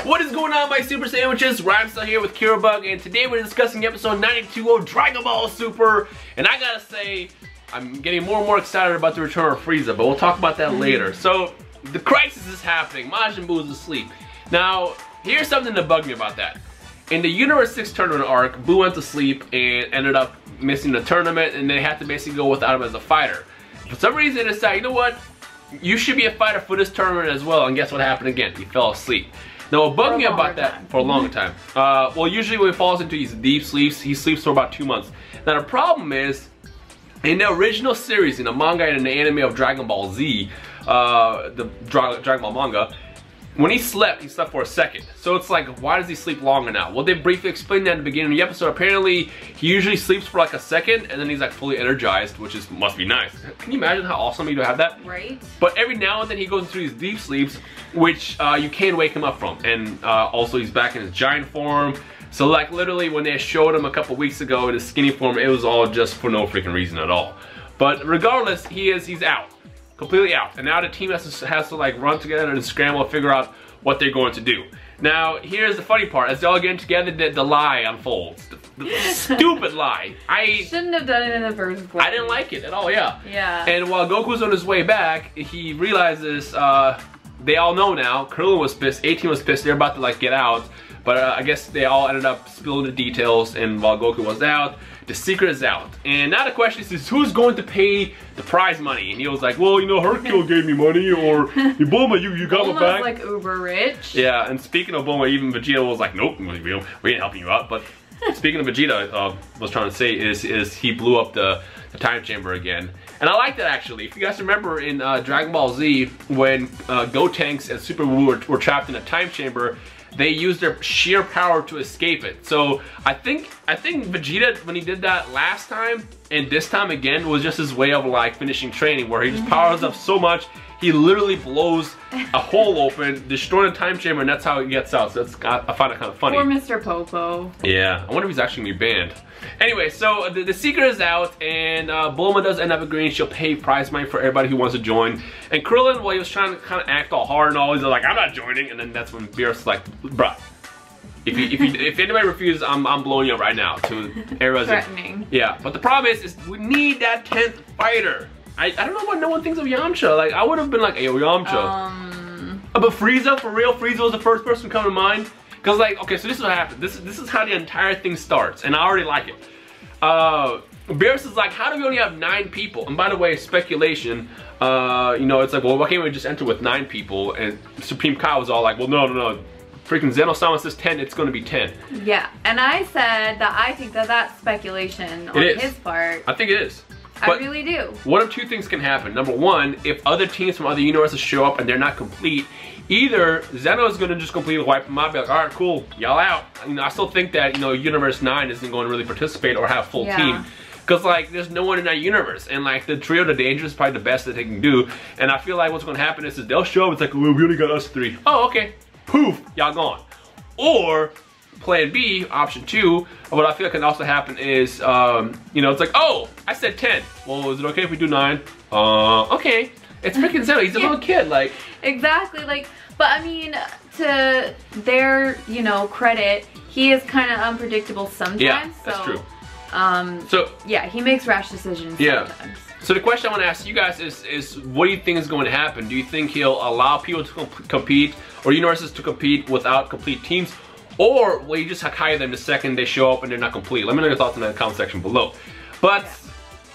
What is going on, my Super Sandwiches? Rhymestyle here with Kirabug, and today we're discussing episode 92 of Dragon Ball Super. And I gotta say, I'm getting more and more excited about the return of Frieza, but we'll talk about that later. So, the crisis is happening. Majin Buu is asleep. Now, here's something that bugged me about that. In the Universe 6 tournament arc, Buu went to sleep and ended up missing the tournament, and they had to basically go without him as a fighter. For some reason, they decided, you know what? You should be a fighter for this tournament as well, and guess what happened again? He fell asleep. Now, what bugged me about that for a longer time. Well, usually when he falls into these deep sleeps, he sleeps for about 2 months. Now, the problem is, in the original series, in the manga and in the anime of Dragon Ball Z, the Dragon Ball manga, when he slept for a second. So it's like, why does he sleep longer now? Well, they briefly explained that at the beginning of the episode. Apparently, he usually sleeps for like a second, and then he's like fully energized, which must be nice. Can you imagine how awesome you to have that? Right. But every now and then he goes into these deep sleeps, which you can wake him up from. And also he's back in his giant form. So like literally when they showed him a couple weeks ago in his skinny form, it was all just for no freaking reason at all. But regardless, he's out. Completely out. And now the team has to like run together and scramble to figure out what they're going to do. Now, here's the funny part. As they all get together, the lie unfolds. The stupid lie. I shouldn't have done it in the first place. I didn't like it at all, yeah. Yeah. And while Goku's on his way back, he realizes, they all know now, Krillin was pissed, 18 was pissed, they're about to like get out. But I guess they all ended up spilling the details, and while Goku was out, the secret is out. And now the question is who's going to pay the prize money? And he was like, well, you know, Hercule gave me money, or Bulma, you got my back. like uber rich. Yeah, and speaking of Bulma, even Vegeta was like, nope, we ain't helping you out. But speaking of Vegeta, was trying to say is he blew up the time chamber again. And I like that actually. If you guys remember in Dragon Ball Z, when Gotenks and Super Buu were trapped in a time chamber, they used their sheer power to escape it. So I think Vegeta, when he did that last time and this time again, was just his way of like finishing training, where he just powers up so much he literally blows a hole open, destroying the time chamber, and that's how he gets out. So I find it kind of funny. Poor Mr. Popo. Yeah, I wonder if he's actually gonna be banned. Anyway, so the secret is out, and Bulma does end up agreeing she'll pay prize money for everybody who wants to join. And Krillin, while he was trying to kind of act all hard and all, he's like, I'm not joining. And then that's when Beerus like, bruh, if anybody refuses, I'm blowing you up right now. To everybody's threatening. Yeah, but the problem is we need that 10th fighter. I don't know what no one thinks of Yamcha. Like, I would have been like, hey, Yamcha. But Frieza, for real, Frieza was the first person to come to mind. Because like, okay, so this is what happened. This is how the entire thing starts, and I already like it. Beerus is like, how do we only have 9 people? And by the way, speculation, you know, it's like, well, why can't we just enter with 9 people? And Supreme Kai was all like, well, no. Freaking Zeno-sama says 10, it's gonna be 10. Yeah, and I said that I think that's speculation on his part. I think it is. I really do. One of two things can happen. Number one, if other teams from other universes show up and they're not complete, either Zeno is going to just completely wipe them out, be like, all right, cool, y'all out. You know, I still think that, you know, Universe 9 isn't going to really participate or have a full team. Because, like, there's no one in that universe. And, like, the trio of the Dangerous is probably the best that they can do. And I feel like what's going to happen is they'll show up, it's like, well, we only got us 3. Oh, okay. Poof, y'all gone. Or plan B, option 2, what I feel like can also happen is, you know, it's like, oh, I said 10. Well, is it okay if we do 9? Okay. It's freaking Zeno. He's a little kid, like. Exactly, like, but I mean, to their, you know, credit, he is kind of unpredictable sometimes. Yeah, that's true. So yeah, he makes rash decisions sometimes. So the question I want to ask you guys is what do you think is going to happen? Do you think he'll allow people to compete, or universes to compete without complete teams? Or will you just hire them the second they show up and they're not complete? Let me know your thoughts in the comment section below. But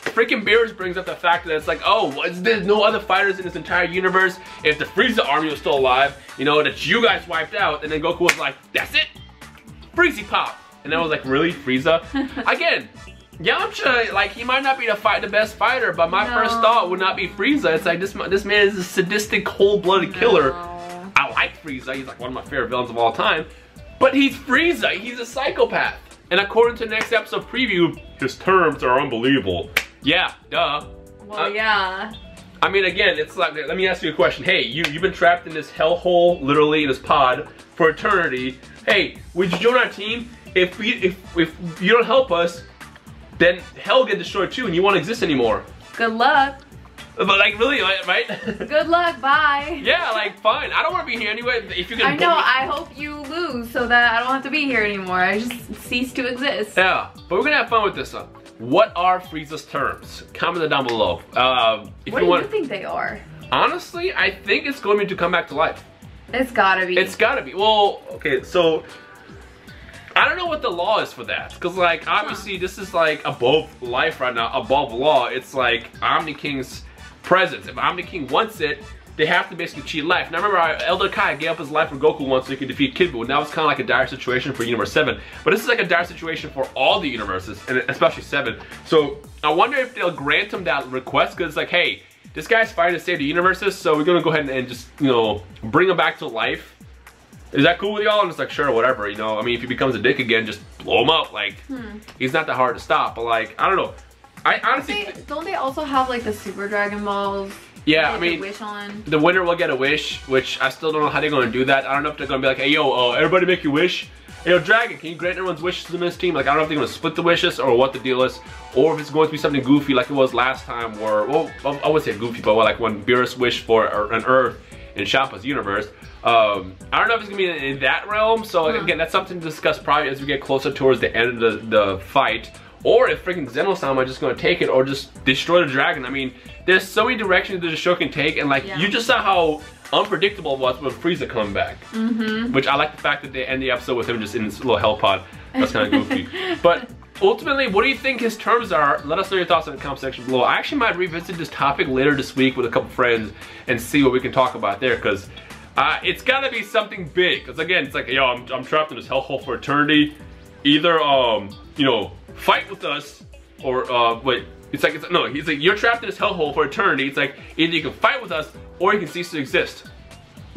freaking Beerus brings up the fact that it's like, oh, there's no other fighters in this entire universe. If the Frieza army was still alive, you know, that you guys wiped out, and then Goku was like, that's it? Freezy pop. And I was like, really, Frieza? Again, Yamcha, like, he might not be the best fighter, but my first thought would not be Frieza. It's like, this man is a sadistic, cold-blooded killer. I like Frieza. He's like one of my favorite villains of all time. But he's Frieza, he's a psychopath. And according to the next episode preview, his terms are unbelievable. Yeah, duh. Well, yeah. I mean, again, it's like, let me ask you a question. Hey, you've been trapped in this hellhole, literally in this pod, for eternity. Hey, would you join our team? If you don't help us, then hell get destroyed too, and you won't exist anymore. Good luck. But like, really, right? Good luck, bye. Yeah, like, fine. I don't want to be here anyway. If you can. I know. I hope you lose so that I don't have to be here anymore. I just cease to exist. Yeah, but we're gonna have fun with this one. What are Frieza's terms? Comment it down below. What do you think they are? Honestly, I think it's going to come back to life. It's gotta be. It's gotta be. Well, okay, so I don't know what the law is for that, because like obviously this is like above life right now, above law. It's like Omni King's presence. If Omni King wants it, they have to basically cheat life. Now remember, Elder Kai gave up his life for Goku once so he could defeat Kid Buu, and that was kind of like a dire situation for Universe 7. But this is like a dire situation for all the universes, and especially 7. So I wonder if they'll grant him that request, because it's like, hey, this guy's fighting to save the universes, so we're gonna go ahead and just, you know, bring him back to life. Is that cool with y'all? I'm just like, sure, whatever, you know. I mean, if he becomes a dick again, just blow him up. Like, he's not that hard to stop, but like, I don't know. I honestly... Don't they also have like the Super Dragon Balls? Yeah, I mean, wish on? The winner will get a wish, which I still don't know how they're gonna do that. I don't know if they're gonna be like, hey, yo, everybody make your wish. Hey, yo, Dragon, can you grant everyone's wishes in this team? Like, I don't know if they're gonna split the wishes or what the deal is, or if it's going to be something goofy like it was last time where, well, I would say goofy, but like when Beerus wished for an Earth in Shappa's universe. I don't know if it's gonna be in that realm, so again, that's something to discuss probably as we get closer towards the end of the fight. Or if freaking Zeno-sama is just gonna take it or just destroy the dragon. I mean, there's so many directions that the show can take, and like, you just saw how unpredictable it was with Frieza coming back. Which I like the fact that they end the episode with him just in this little hell pod. That's kind of goofy. But ultimately, what do you think his terms are? Let us know your thoughts in the comment section below. I actually might revisit this topic later this week with a couple friends and see what we can talk about there, because it's gotta be something big. Because again, it's like, yo, I'm trapped in this hellhole for eternity. Either, you know, fight with us, or wait, he's like, you're trapped in this hellhole for eternity. It's like, either you can fight with us or you can cease to exist.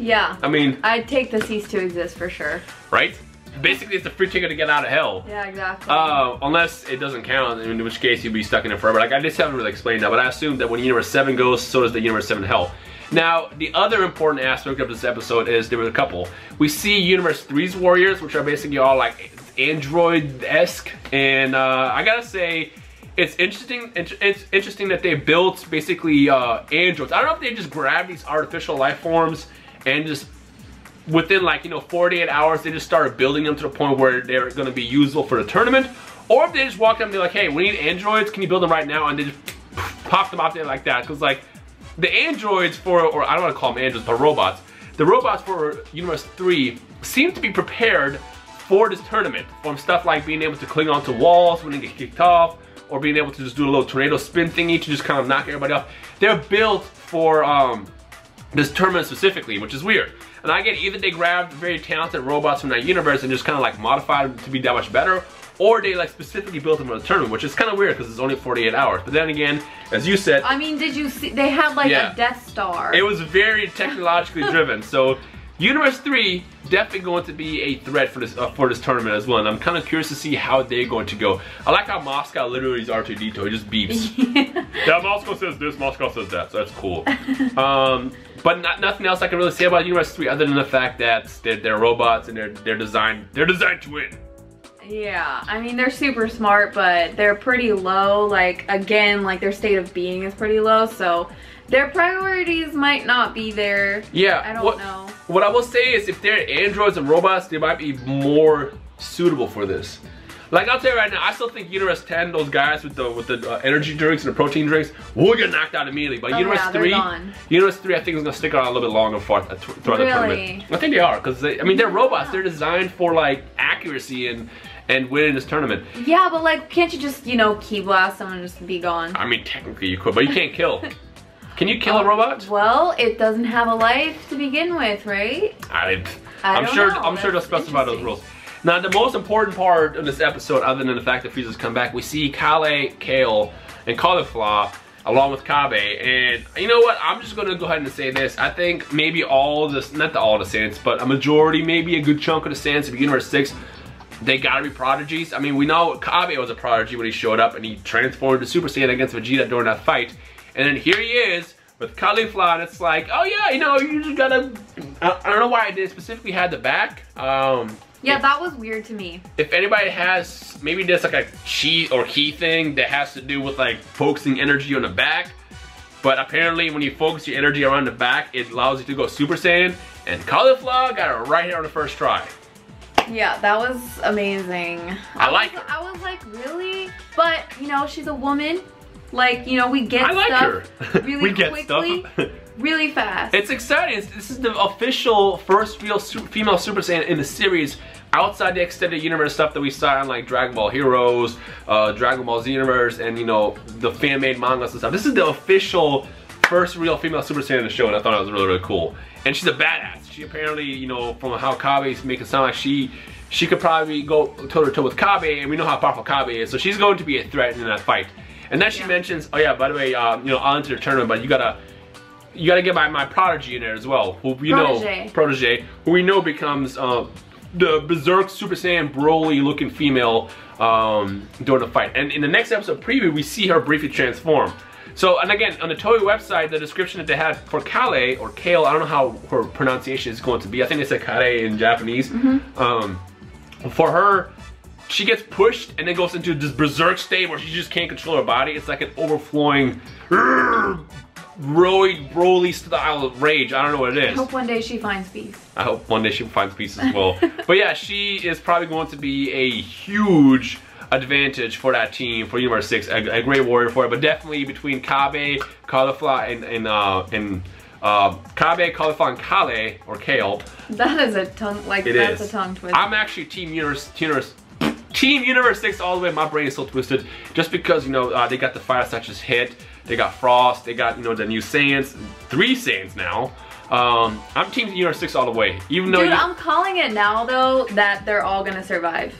Yeah. I mean, I'd take the cease to exist for sure. Right? Basically, it's a free ticket to get out of hell. Yeah, exactly. Unless it doesn't count, in which case you'd be stuck in it forever. Like, I just haven't really explained that, but I assume that when Universe 7 goes, so does the Universe 7 hell. Now, the other important aspect of this episode is there were a couple. We see Universe 3's warriors, which are basically all like android-esque, and I gotta say, it's interesting. It's interesting that they built basically androids. I don't know if they just grabbed these artificial life forms and just within, like, you know, 48 hours they just started building them to the point where they're going to be usable for the tournament, or if they just walked up and be like, hey, we need androids, can you build them right now? And they just pop them out there like that, because like the androids for, or I don't want to call them androids, but robots. The robots for Universe 3 seem to be prepared for this tournament, from stuff like being able to cling onto walls when they get kicked off, or being able to just do a little tornado spin thingy to just kind of knock everybody off. They're built for this tournament specifically, which is weird. And I get either they grabbed very talented robots from that universe and just kind of like modified them to be that much better, or they like specifically built them for the tournament, which is kind of weird because it's only 48 hours. But then again, as you said, I mean, did you see they had like a Death Star? It was very technologically driven. So Universe 3 definitely going to be a threat for this tournament as well, and I'm kind of curious to see how they're going to go. I like how Moscow literally is R2-D2. He just beeps. Yeah, Moscow says this, Moscow says that, so that's cool. But nothing else I can really say about Universe 3 other than the fact that they're robots and they're designed to win. Yeah, I mean, they're super smart, but they're pretty low. Like, again, like their state of being is pretty low, so their priorities might not be there. Yeah, I don't know. What I will say is, if they're androids and robots, they might be more suitable for this. Like, I'll tell you right now, I still think Universe 10, those guys with the energy drinks and the protein drinks, will get knocked out immediately. But Universe 3, I think is gonna stick around a little bit longer throughout the tournament. I think they are, because I mean, they're robots. They're designed for like accuracy and winning this tournament. Yeah, but like, can't you just, you know, ki blast them and just be gone? I mean, technically you could, but you can't kill. Can you kill a robot? Well, it doesn't have a life to begin with, right? I'm sure they'll specify those rules. Now, the most important part of this episode, other than the fact that Frieza's come back, we see Kale, and Cauliflower along with Kabe. And you know what? I'm just gonna go ahead and say this. I think maybe all this, not all the Saiyans, but a majority, maybe a good chunk of the Saiyans of Universe 6, they gotta be prodigies. I mean, we know Kabe was a prodigy when he showed up and he transformed to Super Saiyan against Vegeta during that fight. And then here he is with Cauliflower, and it's like, oh yeah, you know, you just gotta, I don't know why they specifically had the back. Yeah, that was weird to me. If anybody has, maybe there's like a chi or ki thing that has to do with like focusing energy on the back, But apparently when you focus your energy around the back, it allows you to go Super Saiyan. And Cauliflower got it right here on the first try. Yeah, that was amazing. I like her. I was like, really? But, you know, she's a woman. Like, you know, we get I like stuff her. really We get quickly, stuff. really fast. It's exciting. This is the official first real female Super Saiyan in the series outside the extended universe stuff that we saw on like Dragon Ball Heroes, Dragon Ball Z universe, and you know, the fan-made mangas and stuff. This is the official first real female Super Saiyan in the show, and I thought it was really, really cool. And she's a badass. She apparently, you know, from how Kabe's make it sound like she could probably go toe-to-toe with Kabe, and we know how powerful Kabe is, so she's going to be a threat in that fight. And then she mentions, oh yeah, by the way, you know, I'll enter the tournament, but you gotta get my prodigy in there as well, who we protege, who we know becomes the berserk Super Saiyan Broly looking female during the fight. And in the next episode preview, we see her briefly transform. So, and again, on the Toei website, the description that they had for Kale, or Kale, I don't know how her pronunciation is going to be. I think they said Kale in Japanese. For her, she gets pushed and then goes into this berserk state where she just can't control her body. It's like an overflowing Broly style rage. I don't know what it is. I hope one day she finds peace. I hope one day she finds peace as well. But yeah, she is probably going to be a huge advantage for that team, for Universe 6. A great warrior for it, but definitely between Kabe, Cauliflower, and Kabe, Cauliflower, and Kale, or Kale. That is a tongue, like, that's a tongue twister. I'm actually Team Universe 6 all the way. My brain is so twisted just because, you know, they got the fire such as Hit, they got Frost, they got, you know, the new Saiyans, 3 Saiyans now. I'm Team Universe 6 all the way. Even though I'm calling it now though that they're all gonna survive.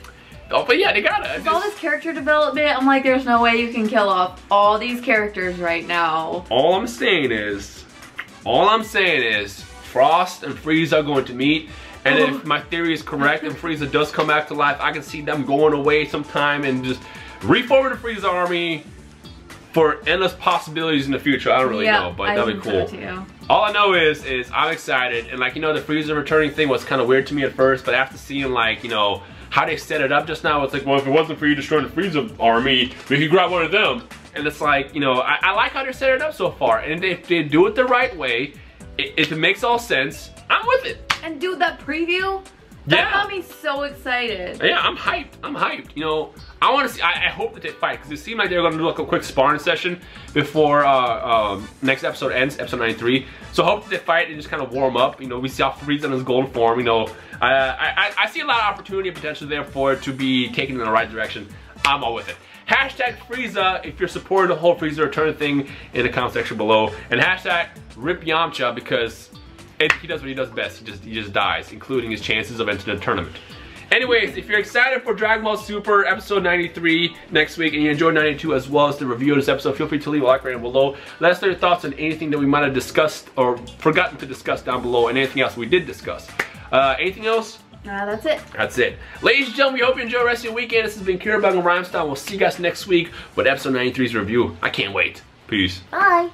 Oh, but yeah, they gotta. With all this character development, I'm like, there's no way you can kill off all these characters right now. All I'm saying is, Frost and Frieza are going to meet. And if my theory is correct and Frieza does come back to life, I can see them going away sometime and just reforming the Frieza army for endless possibilities in the future. I don't really know, but that'd be cool. So All I know is I'm excited. And like, you know, the Frieza returning thing was kind of weird to me at first, but after seeing like, you know, how they set it up just now, it's like, well, if it wasn't for you destroying the Frieza army, we could grab one of them. And it's like, you know, I like how they set it up so far. And if they do it the right way, if it makes all sense, I'm with it. And dude, that preview, that got me so excited. Yeah, I'm hyped. I'm hyped. You know, I want to see. I hope that they fight because it seemed like they were going to do like a quick sparring session before next episode ends, episode 93. So I hope that they fight and just kind of warm up. You know, we see how Frieza in his golden form. You know, I see a lot of opportunity and potential there for it to be taken in the right direction. I'm all with it. Hashtag Frieza if you're supporting the whole Frieza return thing in the comment section below, and hashtag Rip Yamcha because he does what he does best. He just dies, including his chances of entering the tournament. Anyways, if you're excited for Dragon Ball Super episode 93 next week, and you enjoyed 92 as well as the review of this episode, feel free to leave a like rating below. Let us know your thoughts on anything that we might have discussed or forgotten to discuss down below, and anything else we did discuss. Anything else? That's it. That's it. Ladies and gentlemen, we hope you enjoy the rest of your weekend. This has been Kiribug and Rhymestyle. We'll see you guys next week with episode 93's review. I can't wait. Peace. Bye.